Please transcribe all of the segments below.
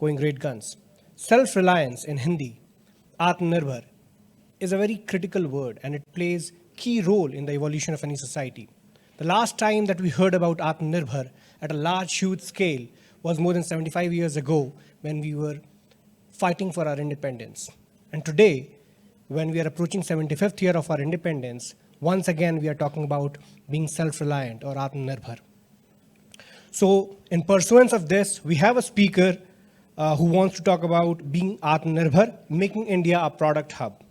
going great guns. Self-reliance in Hindi, Atmanirbhar, is a very critical word and it plays key role in the evolution of any society. The last time that we heard about Atmanirbhar at a large, huge scale was more than 75 years ago when we were fighting for our independence. And today, when we are approaching 75th year of our independence, once again we are talking about being self-reliant or Atmanirbhar. So in pursuance of this, we have a speaker who wants to talk about being Atmanirbhar, making India a product hub.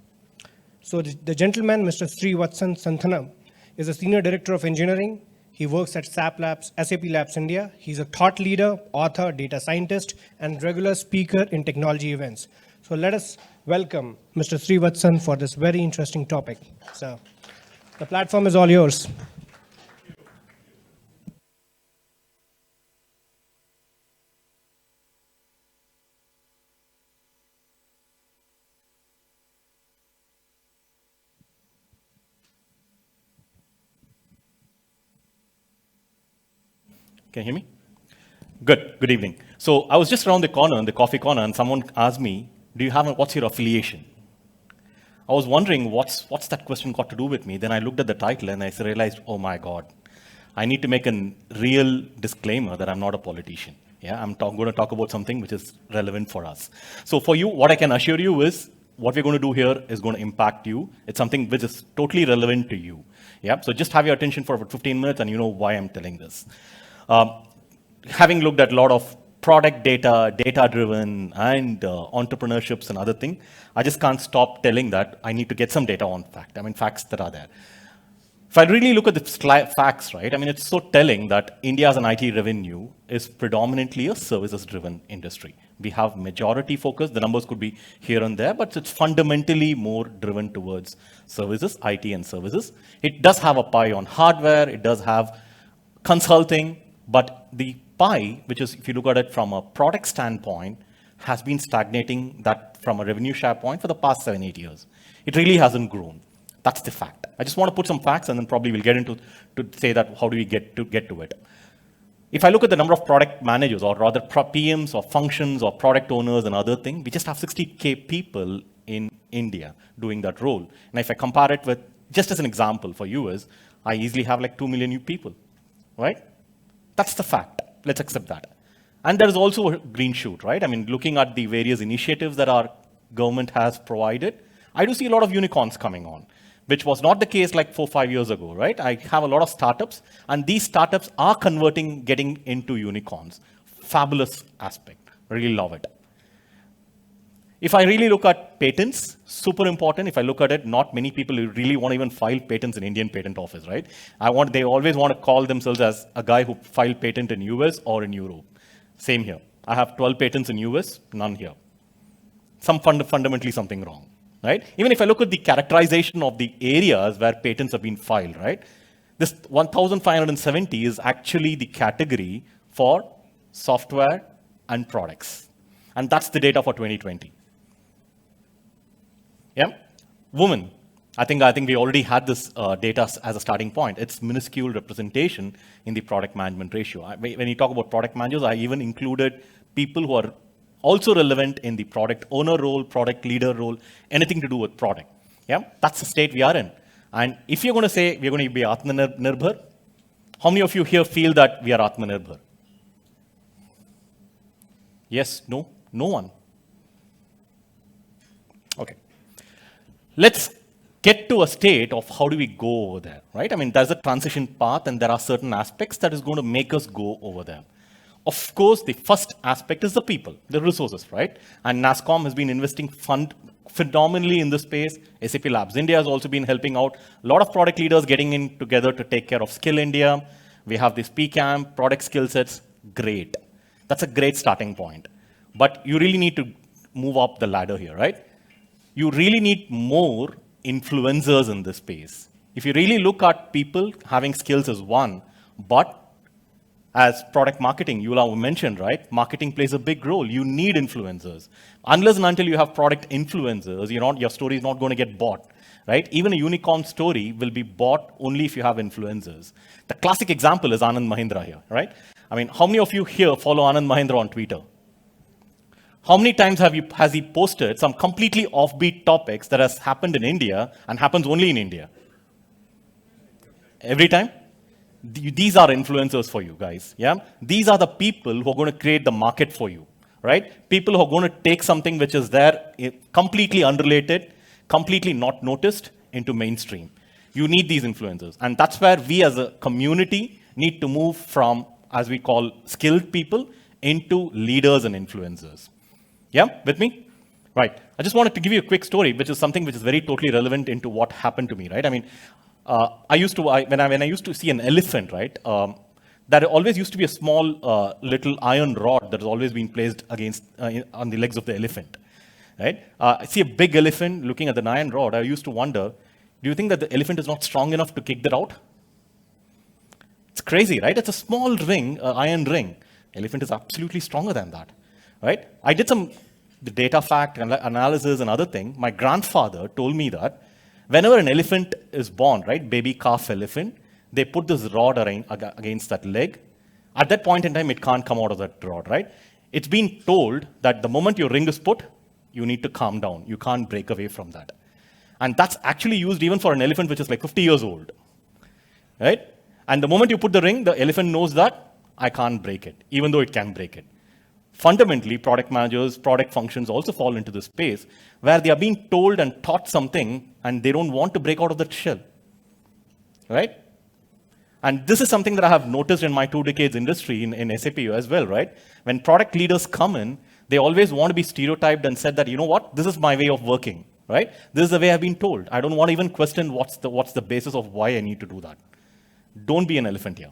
So the gentleman, Mr. Srivatsan Santhanam, is a Senior Director of Engineering. He works at SAP Labs, SAP Labs India. He's a thought leader, author, data scientist, and regular speaker in technology events. So let us welcome Mr. Srivatsan for this very interesting topic. So the platform is all yours. Can you hear me? Good evening. So I was just around the corner, in the coffee corner, and someone asked me, what's your affiliation? I was wondering, what's that question got to do with me? Then I looked at the title and I realized, oh my God, I need to make a real disclaimer that I'm not a politician. Yeah, I'm going to talk about something which is relevant for us. So for you, what I can assure you is, what we're going to do here is going to impact you. It's something which is totally relevant to you. Yeah, so just have your attention for about 15 minutes and you know why I'm telling this. Having looked at a lot of product data, data-driven, and entrepreneurships and other things, I just can't stop telling that I need to get some data on facts that are there. If I really look at the facts, right, it's so telling that India's IT revenue is predominantly a services-driven industry. We have majority focus. The numbers could be here and there, but it's fundamentally more driven towards services, IT and services. It does have a pie on hardware. It does have consulting. But the pie, which is, if you look at it from a product standpoint, has been stagnating that from a revenue share point for the past 7-8 years. It really hasn't grown. That's the fact. I just want to put some facts and then probably we'll get into to say that how do we get to it. If I look at the number of product managers or rather PMs or functions or product owners and other things, we just have 60K people in India doing that role. And if I compare it with, just as an example for you is, I easily have like 2 million new people, right? That's the fact. Let's accept that. And there is also a green shoot, right? Looking at the various initiatives that our government has provided, I do see a lot of unicorns coming on, which was not the case like 4-5 years ago, right? I have a lot of startups, and these startups are getting into unicorns. Fabulous aspect. Really love it. If I really look at patents, super important. If I look at it, not many people really want to even file patents in Indian Patent Office, right? They always want to call themselves as a guy who filed patent in US or in Europe. Same here. I have 12 patents in US, none here. Fundamentally something wrong, right? Even if I look at the characterization of the areas where patents have been filed, right? This 1,570 is actually the category for software and products. And that's the data for 2020. Yeah, women. I think we already had this data as a starting point. It's minuscule representation in the product management ratio. When you talk about product managers, I even included people who are also relevant in the product owner role, product leader role, anything to do with product. Yeah, that's the state we are in. And if you're going to say we're going to be Atmanirbhar, how many of you here feel that we are Atmanirbhar? Yes, no, no one. Okay. Let's get to a state of how do we go over there, right? There's a transition path and there are certain aspects that is going to make us go over there. Of course, the first aspect is the people, the resources, right? And NASSCOM has been investing phenomenally in this space. SAP Labs India has also been helping out. A lot of product leaders getting in together to take care of Skill India. We have this PCAM, product skill sets, great. That's a great starting point. But you really need to move up the ladder here, right? You really need more influencers in this space. If you really look at people, having skills is one, but as product marketing, you have mentioned, right? Marketing plays a big role. You need influencers. Unless and until you have product influencers, your story is not going to get bought, right? Even a unicorn story will be bought only if you have influencers. The classic example is Anand Mahindra here, right? How many of you here follow Anand Mahindra on Twitter? How many times has he posted some completely offbeat topics that has happened in India and happens only in India? Every time? These are influencers for you guys. Yeah? These are the people who are going to create the market for you. Right? People who are going to take something which is there, completely unrelated, completely not noticed, into mainstream. You need these influencers. And that's where we as a community need to move from, as we call, skilled people into leaders and influencers. Yeah, with me? Right. I just wanted to give you a quick story, which is something which is very totally relevant into what happened to me, right? I mean, when I used to see an elephant, right, there always used to be a small little iron rod that has always been placed against on the legs of the elephant, right? I see a big elephant looking at an iron rod. I used to wonder, do you think that the elephant is not strong enough to kick that out? It's crazy, right? It's a small ring, iron ring. Elephant is absolutely stronger than that, right? I did the data fact analysis and other thing. My grandfather told me that whenever an elephant is born, right, baby calf elephant, they put this rod against that leg. At that point in time, it can't come out of that rod, right? It's been told that the moment your ring is put, you need to calm down. You can't break away from that. And that's actually used even for an elephant which is like 50 years old, right? And the moment you put the ring, the elephant knows that I can't break it, even though it can break it. Fundamentally, product managers, product functions also fall into this space where they are being told and taught something and they don't want to break out of that shell, right? And this is something that I have noticed in my 2 decades industry in SAP as well, right? When product leaders come in, they always want to be stereotyped and said that, you know what, this is my way of working, right? This is the way I've been told. I don't want to even question what's the basis of why I need to do that. Don't be an elephant here.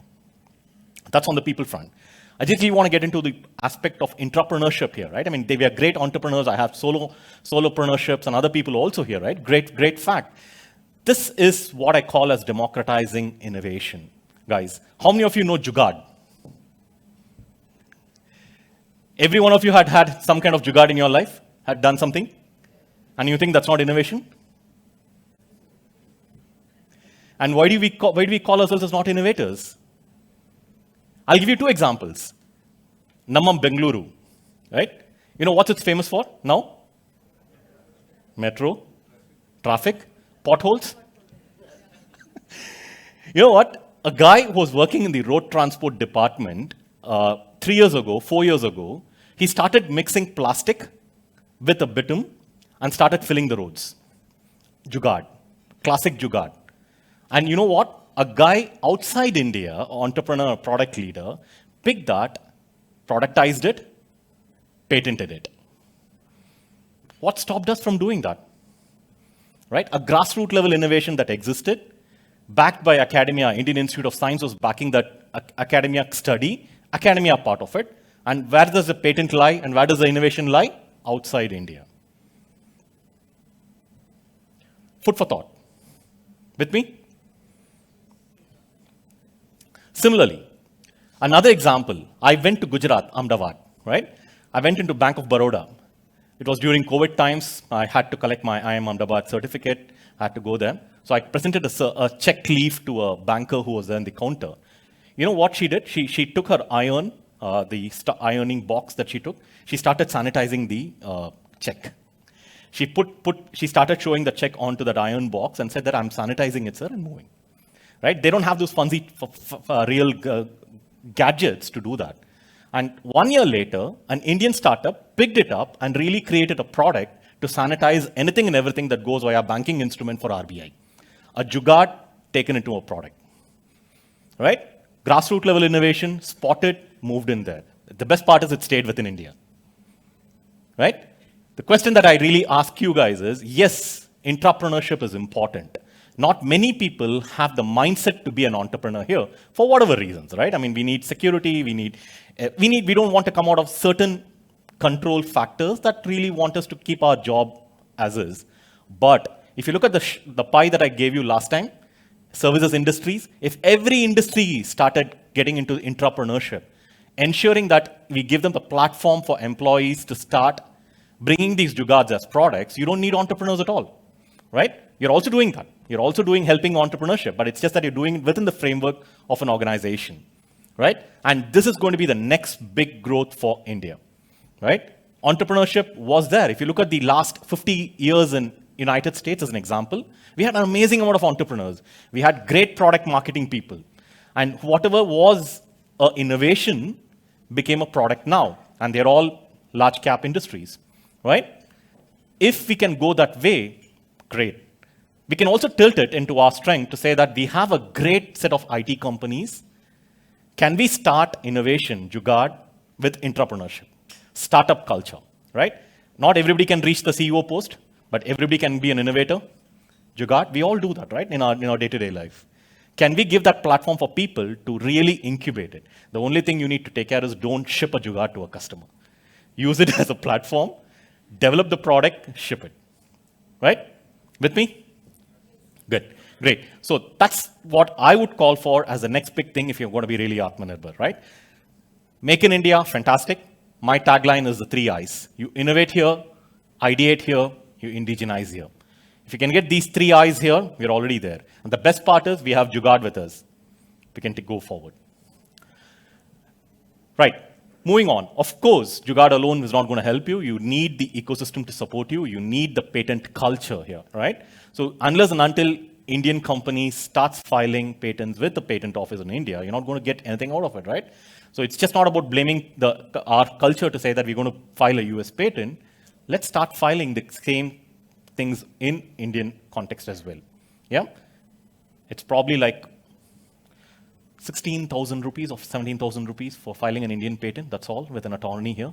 That's on the people front. I just really want to get into the aspect of entrepreneurship here, right? I mean, they were great entrepreneurs. I have solopreneurship and other people also here, right? Great fact. This is what I call as democratizing innovation. Guys, how many of you know Jugaad? Every one of you had some kind of Jugaad in your life, had done something, and you think that's not innovation? And why do we call ourselves as not innovators? I'll give you 2 examples. Nammam Bengaluru, right? You know what's it's famous for now? Metro, traffic, potholes. You know what? A guy who was working in the road transport department 3 years ago, 4 years ago, he started mixing plastic with a bitumen and started filling the roads. Jugaad, classic Jugaad. And you know what? A guy outside India, entrepreneur, product leader, picked that, productized it, patented it. What stopped us from doing that? Right? A grassroots level innovation that existed, backed by academia. Indian Institute of Science was backing that academia study, academia part of it. And where does the patent lie and where does the innovation lie? Outside India. Food for thought. With me? Similarly, another example, I went to Gujarat, Ahmedabad, right? I went into Bank of Baroda. It was during COVID times. I had to collect my IIM Ahmedabad certificate. I had to go there. So I presented a check leaf to a banker who was there in the counter. You know what she did? She took her iron, the ironing box that she took. She started sanitizing the check. She started showing the check onto that iron box and said that I'm sanitizing it, sir, and moving. Right? They don't have those fancy real gadgets to do that. And 1 year later, an Indian startup picked it up and really created a product to sanitize anything and everything that goes via banking instrument for RBI. A Jugaad taken into a product. Right? Grassroots level innovation, spotted, moved in there. The best part is it stayed within India. Right? The question that I really ask you guys is, yes, entrepreneurship is important. Not many people have the mindset to be an entrepreneur here for whatever reasons, right? I mean, we need security, we don't want to come out of certain control factors that really want us to keep our job as is. But if you look at the pie that I gave you last time, services industries, if every industry started getting into entrepreneurship, ensuring that we give them the platform for employees to start bringing these Jugaads as products, you don't need entrepreneurs at all, right? You're also doing that. You're also helping entrepreneurship, but it's just that you're doing it within the framework of an organization, right? And this is going to be the next big growth for India, right? Entrepreneurship was there. If you look at the last 50 years in United States as an example, we had an amazing amount of entrepreneurs. We had great product marketing people. And whatever was an innovation became a product now. And they're all large cap industries, right? If we can go that way, great. We can also tilt it into our strength to say that we have a great set of IT companies. Can we start innovation, Jugaad, with entrepreneurship? Startup culture, right? Not everybody can reach the CEO post, but everybody can be an innovator. Jugaad, we all do that, right, in our day-to-day life. Can we give that platform for people to really incubate it? The only thing you need to take care is don't ship a Jugaad to a customer. Use it as a platform, develop the product, ship it, right? With me? Good, great. So that's what I would call for as the next big thing if you're going to be really Atmanirbhar, right? Make in India, fantastic. My tagline is the 3 I's. You innovate here, ideate here, you indigenize here. If you can get these 3 I's here, we're already there. And the best part is we have Jugaad with us. We can go forward. Right, moving on. Of course, Jugaad alone is not going to help you. You need the ecosystem to support you. You need the patent culture here, right? So unless and until Indian companies starts filing patents with the patent office in India, you're not going to get anything out of it, right? So it's just not about blaming our culture to say that we're going to file a US patent. Let's start filing the same things in Indian context as well. Yeah? It's probably like 16,000 rupees or 17,000 rupees for filing an Indian patent, that's all, with an attorney here.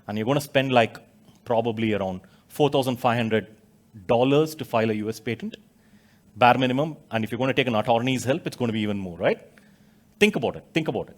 And you're going to spend like probably around $4,500 to file a US patent, bare minimum. And if you're going to take an attorney's help, it's going to be even more, right? Think about it, think about it.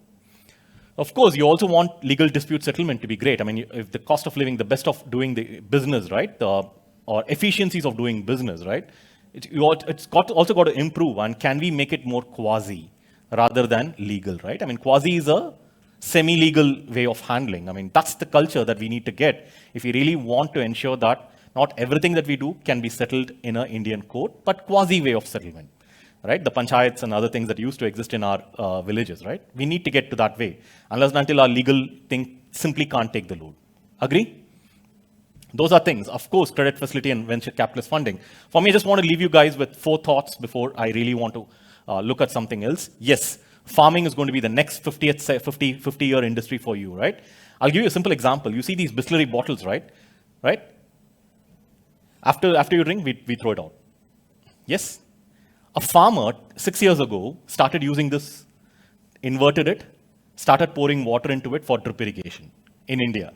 Of course, you also want legal dispute settlement to be great. I mean, if the cost of living, the best of doing the business, right? Or efficiencies of doing business, right? It's also got to improve. And can we make it more quasi rather than legal, right? I mean, quasi is a semi-legal way of handling. I mean, that's the culture that we need to get if we really want to ensure that not everything that we do can be settled in an Indian court, but quasi way of settlement. Right? The panchayats and other things that used to exist in our villages, right? We need to get to that way. Unless and until our legal thing simply can't take the load. Agree? Those are things. Of course, credit facility and venture capitalist funding. For me, I just want to leave you guys with 4 thoughts before I really want to look at something else. Yes, farming is going to be the next 50-year industry for you, right? I'll give you a simple example. You see these Bisleri bottles, right? Right? After you drink, we throw it out. Yes? A farmer 6 years ago started using this, inverted it, started pouring water into it for drip irrigation in India.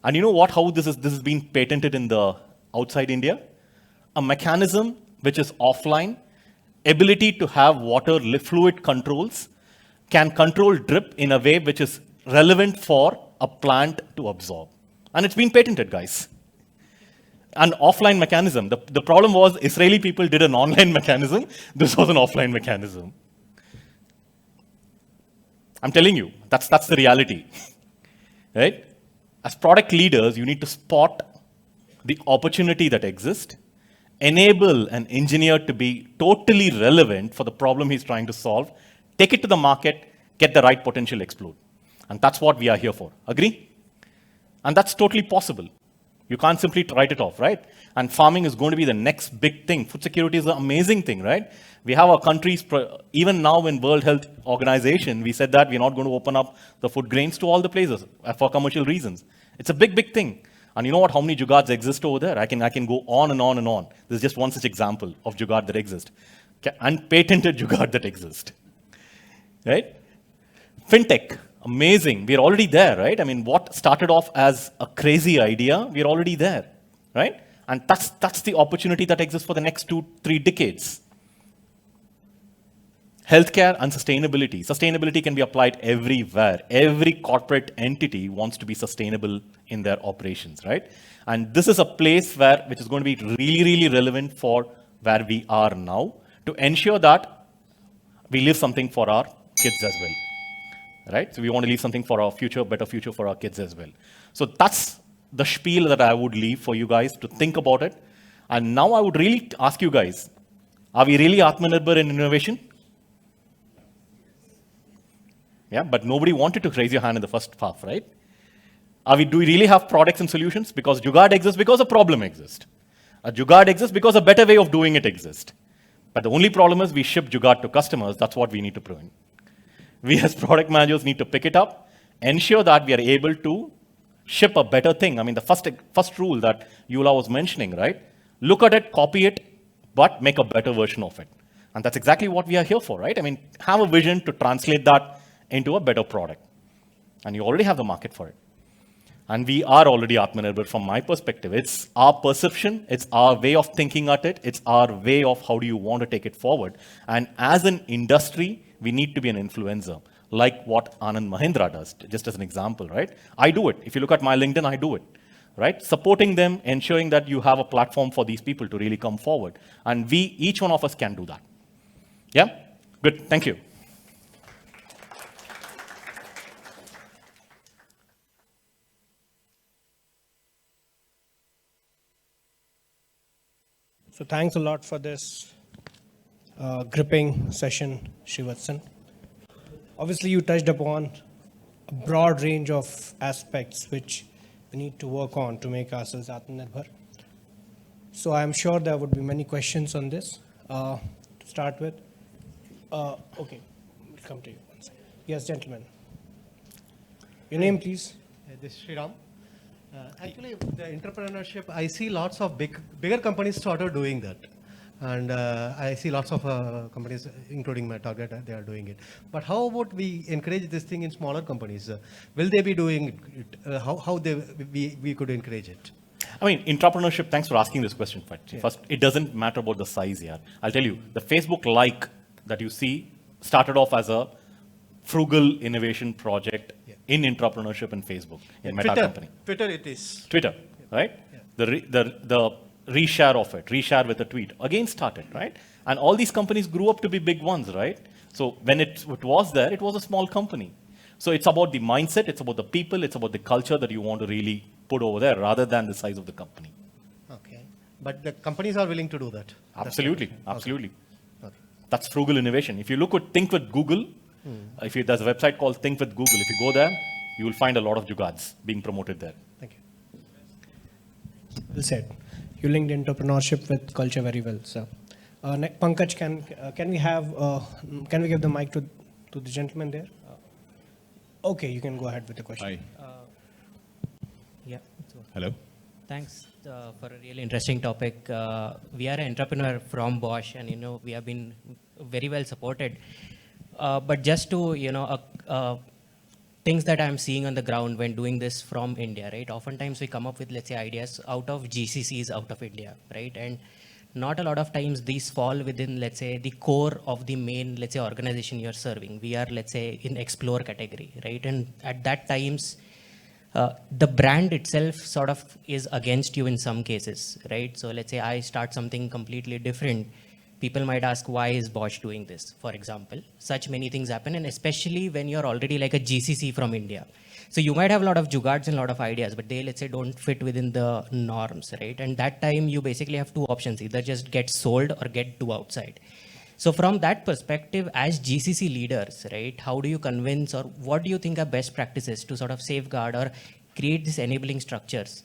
And you know what? How this is being patented in the outside India? A mechanism which is offline, ability to have water fluid controls, can control drip in a way which is relevant for a plant to absorb. And it's been patented, guys. An offline mechanism. The problem was Israeli people did an online mechanism. This was an offline mechanism. I'm telling you, that's the reality. Right? As product leaders, you need to spot the opportunity that exists, enable an engineer to be totally relevant for the problem he's trying to solve, take it to the market, get the right potential explode. And that's what we are here for. Agree? And that's totally possible. You can't simply write it off, right? And farming is going to be the next big thing. Food security is an amazing thing, right? We have our countries, even now in World Health Organization, we said that we're not going to open up the food grains to all the places for commercial reasons. It's a big, big thing. And you know what? How many Jugaads exist over there? I can go on and on and on. This is just one such example of Jugaad that exists. Unpatented Jugaad that exist. Right? Fintech. Amazing. We're already there, right? I mean, what started off as a crazy idea, we're already there, right? And that's the opportunity that exists for the next 2-3 decades. Healthcare and sustainability. Sustainability can be applied everywhere. Every corporate entity wants to be sustainable in their operations, right? And this is a place which is going to be really, really relevant for where we are now to ensure that we leave something for our kids as well. Right? So we want to leave something for our future, better future for our kids as well. So that's the spiel that I would leave for you guys to think about it. And now I would really ask you guys, are we really Atmanirbhar in innovation? Yeah, but nobody wanted to raise your hand in the first half, right? Do we really have products and solutions? Because Jugaad exists because a problem exists. A Jugaad exists because a better way of doing it exists. But the only problem is we ship Jugaad to customers. That's what we need to prevent. We as product managers need to pick it up, ensure that we are able to ship a better thing. I mean, the first rule that Yula was mentioning, right? Look at it, copy it, but make a better version of it. And that's exactly what we are here for, right? I mean, have a vision to translate that into a better product. And you already have the market for it. And we are already Atmanirbhar from my perspective. It's our perception, it's our way of thinking at it, it's our way of how do you want to take it forward. And as an industry, we need to be an influencer, like what Anand Mahindra does, just as an example, right? I do it. If you look at my LinkedIn, I do it, right? Supporting them, ensuring that you have a platform for these people to really come forward. And each one of us can do that. Yeah? Good, thank you. So thanks a lot for this gripping session, Srivatsan. Obviously, you touched upon a broad range of aspects which we need to work on to make ourselves Atmanirbhar. So I'm sure there would be many questions on this. To start with, okay, we'll come to you one second. Yes, gentlemen. Your name, please. This is Sriram. Actually, the entrepreneurship, I see lots of bigger companies started doing that. And I see lots of companies, including my target, they are doing it. But how about we encourage this thing in smaller companies? Will they be doing it? How we could encourage it? I mean, entrepreneurship, thanks for asking this question. First, it doesn't matter about the size here. I'll tell you, the Facebook like that you see started off as a frugal innovation project in entrepreneurship in Facebook, in Meta company. Twitter it is. Twitter, right? The reshare of it, reshare with a tweet, again started, right? And all these companies grew up to be big ones, right? So when it was there, it was a small company. So it's about the mindset, it's about the people, it's about the culture that you want to really put over there rather than the size of the company. Okay. But the companies are willing to do that? Absolutely, absolutely. Okay. That's frugal innovation. If you look at Think with Google, there's a website called Think with Google. If you go there, you will find a lot of Jugaads being promoted there. Thank you. Well said. You linked entrepreneurship with culture very well, sir. Pankaj, can we give the mic to the gentleman there? Okay, you can go ahead with the question. Hi. Yeah. Hello. Thanks for a really interesting topic. We are an entrepreneur from Bosch, and we have been very well supported. But just to things that I'm seeing on the ground when doing this from India, right? Oftentimes we come up with, let's say, ideas out of GCCs out of India, right? And not a lot of times these fall within, let's say, the core of the main, let's say, organization you're serving. We are, let's say, in explore category, right? And at that times, the brand itself sort of is against you in some cases, right? So let's say I start something completely different. People might ask, why is Bosch doing this, for example? Such many things happen, and especially when you're already like a GCC from India. So you might have a lot of jugaads and a lot of ideas, but they, let's say, don't fit within the norms, right? And that time you basically have two options, either just get sold or get to outside. So from that perspective, as GCC leaders, right, how do you convince, or what do you think are best practices to sort of safeguard or create these enabling structures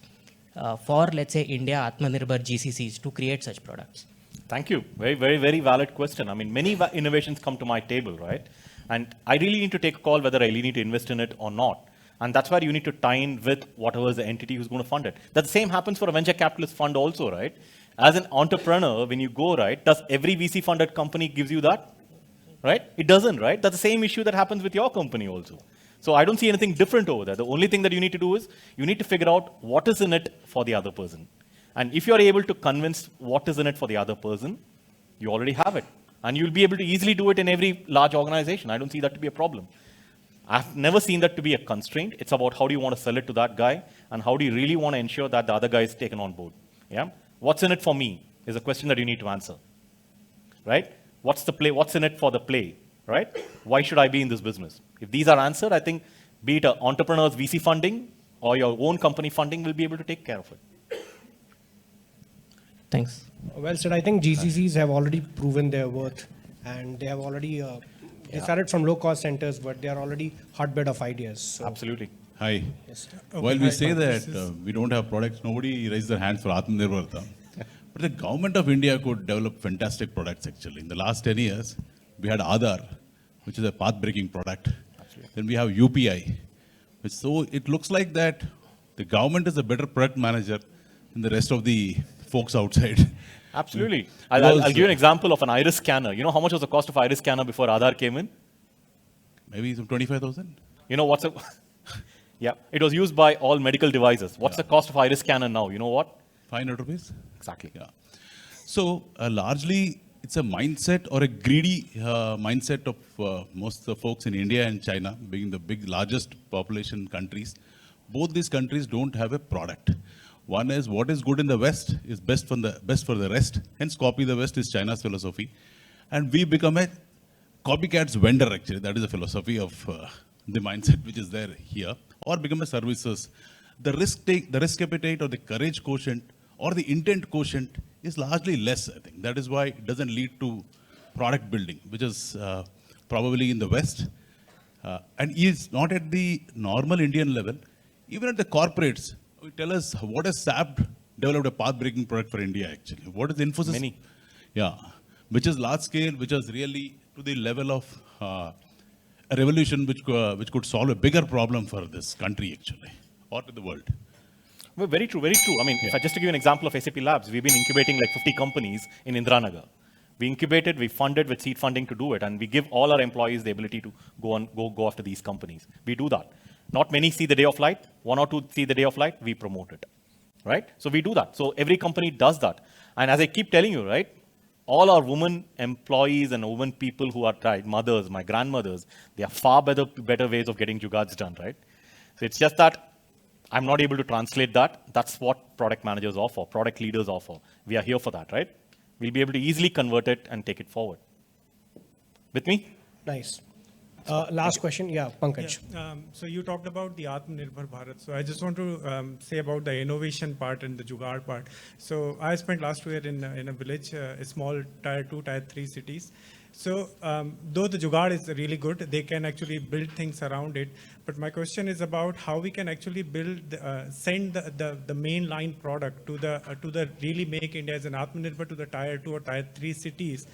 for, let's say, India Atmanirbhar GCCs to create such products? Thank you. Very, very, very valid question. I mean, many innovations come to my table, right? And I really need to take a call whether I really need to invest in it or not. And that's where you need to tie in with whatever is the entity who's going to fund it. That same happens for a venture capitalist fund also, right? As an entrepreneur, when you go, right, does every VC funded company gives you that? Right? It doesn't, right? That's the same issue that happens with your company also. So I don't see anything different over there. The only thing that you need to do is you need to figure out what is in it for the other person. And if you're able to convince what is in it for the other person, you already have it. And you'll be able to easily do it in every large organization. I don't see that to be a problem. I've never seen that to be a constraint. It's about how do you want to sell it to that guy and how do you really want to ensure that the other guy is taken on board. Yeah? What's in it for me is a question that you need to answer. Right? What's the play? What's in it for the play? Right? Why should I be in this business? If these are answered, I think be it an entrepreneur's VC funding or your own company funding will be able to take care of it. Thanks. Well said. I think GCCs have already proven their worth, and they have already They started from low-cost centers, but they are already hotbed of ideas. So, Absolutely. Hi. yes. While we say This that we don't have products, nobody raised their hands for Atmanirbhar. But the government of India could develop fantastic products actually. In the last 10 years, we had Aadhaar, which is a path-breaking product. Then we have UPI. So it looks like that the government is a better product manager than the rest of the folks outside. Absolutely. Because, I'll give you an example of an iris scanner. You know how much was the cost of iris scanner before Aadhaar came in? Maybe some 25,000. You know what's a yeah, it was used by all medical devices. What's the cost of iris scanner now? You know what? 500 rupees. Exactly. Yeah. So largely, it's a mindset or a greedy mindset of most of the folks in India and China, being the largest population countries. Both these countries don't have a product. One is what is good in the West is best for the rest. Hence, copy the West is China's philosophy, and we become a copycat's vendor. Actually, that is the philosophy of the mindset which is there here, or become a services. The risk appetite, or the courage quotient, or the intent quotient is largely less. I think that is why it doesn't lead to product building, which is probably in the West, and is not at the normal Indian level. Even at the corporates, tell us what has SAP developed a path-breaking product for India actually. What is Infosys? Many. Yeah, which is large scale, which is really to the level of a revolution which could solve a bigger problem for this country actually, or to the world. Well, very true, very true. I mean, if I just to give you an example of SAP Labs, we've been incubating like 50 companies in Indranagar. We incubated, we funded with seed funding to do it, and we give all our employees the ability to go after these companies. We do that. Not many see the day of light. 1 or 2 see the day of light. We promote it, right? So we do that. So every company does that. And as I keep telling you, right, all our women employees and women people who are tried, mothers, my grandmothers, they are far better ways of getting jugaads done, right? So it's just that I'm not able to translate that. That's what product managers offer, product leaders offer. We are here for that, right? We'll be able to easily convert it and take it forward. With me? Nice. Last question. Yeah, Pankaj. Yeah, so you talked about the Atmanirbhar Bharat. So I just want to say about the innovation part and the Jugaad part. So I spent last year in a village, a small tier 2, tier 3 cities. So though the Jugaad is really good, they can actually build things around it. But my question is about how we can actually send the mainline product to the really make India as an Atmanirbhar to the tier 2 or tier 3 cities.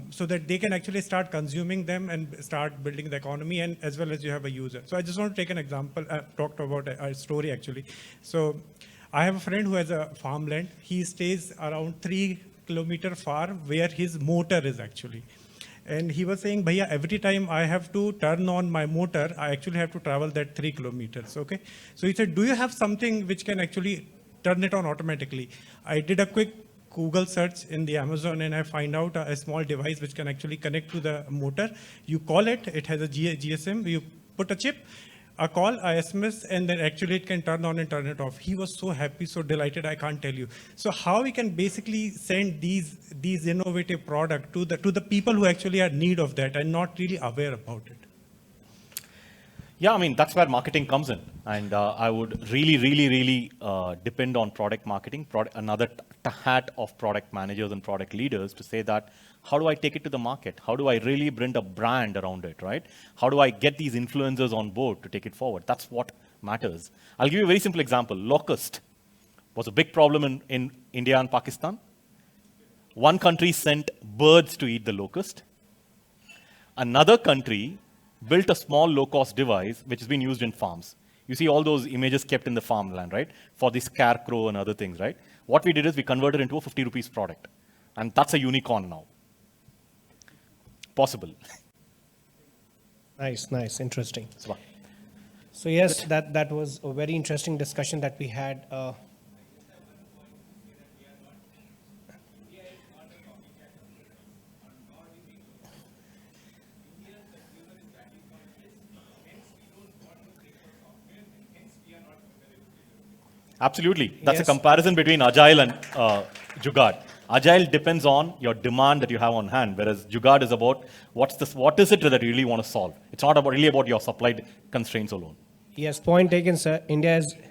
So that they can actually start consuming them and start building the economy, and as well as you have a user. So I just want to take an example, talked about a story actually. So I have a friend who has a farmland. He stays around 3 kilometers far where his motor is actually. And he was saying, Bhaiya, every time I have to turn on my motor, I actually have to travel that 3 kilometers, okay? So he said, do you have something which can actually turn it on automatically? I did a quick Google search in the Amazon and I find out a small device which can actually connect to the motor. You call it, it has a GSM, you put a chip, a call, a SMS, and then actually it can turn on and turn it off. He was so happy, so delighted, I can't tell you. So how we can basically send these innovative product to the people who actually are in need of that and not really aware about it? Yeah, I mean, that's where marketing comes in. And I would really depend on product marketing, another hat of product managers and product leaders to say that, how do I take it to the market? How do I really bring a brand around it, right? How do I get these influencers on board to take it forward? That's what matters. I'll give you a very simple example. Locust was a big problem in India and Pakistan. One country sent birds to eat the locust. Another country built a small low-cost device which has been used in farms. You see all those images kept in the farmland, right? For the scarecrow and other things, right? What we did is we converted it into a 50 rupees product. And that's a unicorn now. Possible. Nice, interesting. So, So yes, that was a very interesting discussion that we had. absolutely. That's Yes. a comparison between Agile and Jugaad. Agile depends on your demand that you have on hand, whereas Jugaad is about what is it that you really want to solve. It's not really about your supply constraints alone. Yes, point taken, sir. India is. One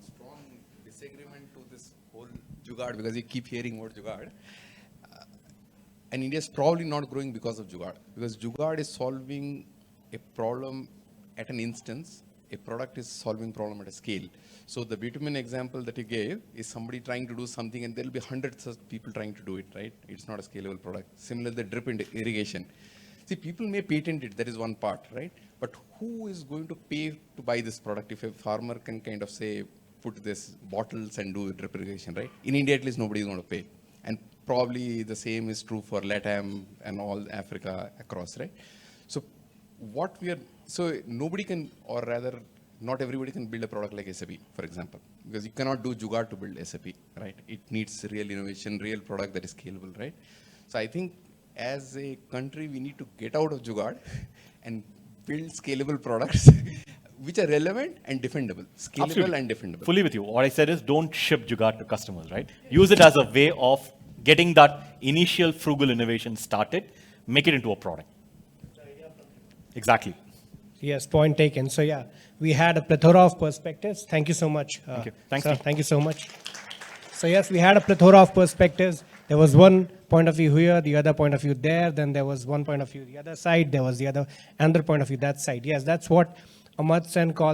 strong disagreement to this whole Jugaad, because you keep hearing about Jugaad. And India is probably not growing because of Jugaad. Because Jugaad is solving a problem at an instance, a product is solving problem at a scale. So the bitumen example that you gave is somebody trying to do something and there'll be hundreds of people trying to do it, right? It's not a scalable product. Similar the drip irrigation. See, people may patent it, that is one part, right? But who is going to pay to buy this product if a farmer can kind of say, put this bottles and do drip irrigation, right? In India, at least nobody is going to pay. And probably the same is true for LATAM and all Africa across, right? So so nobody can, or rather, not everybody can build a product like SAP, for example, because you cannot do Jugaad to build SAP, right? It needs real innovation, real product that is scalable, right? So I think as a country, we need to get out of Jugaad and build scalable products which are relevant and defendable. Scalable Absolutely. and defendable. Fully with you. What I said is don't ship Jugaad to customers, right? Use it as a way of getting that initial frugal innovation started, make it into a product. Exactly. Yes, point taken. So yeah, we had a plethora of perspectives. Thank you so much. Thank you. Thanks, sir. Steve. Thank you so much. So yes, we had a plethora of perspectives. There was one point of view here, the other point of view there. Then there was one point of view the other side. There was the other another point of view that side. Yes, that's what Ahmad Sen called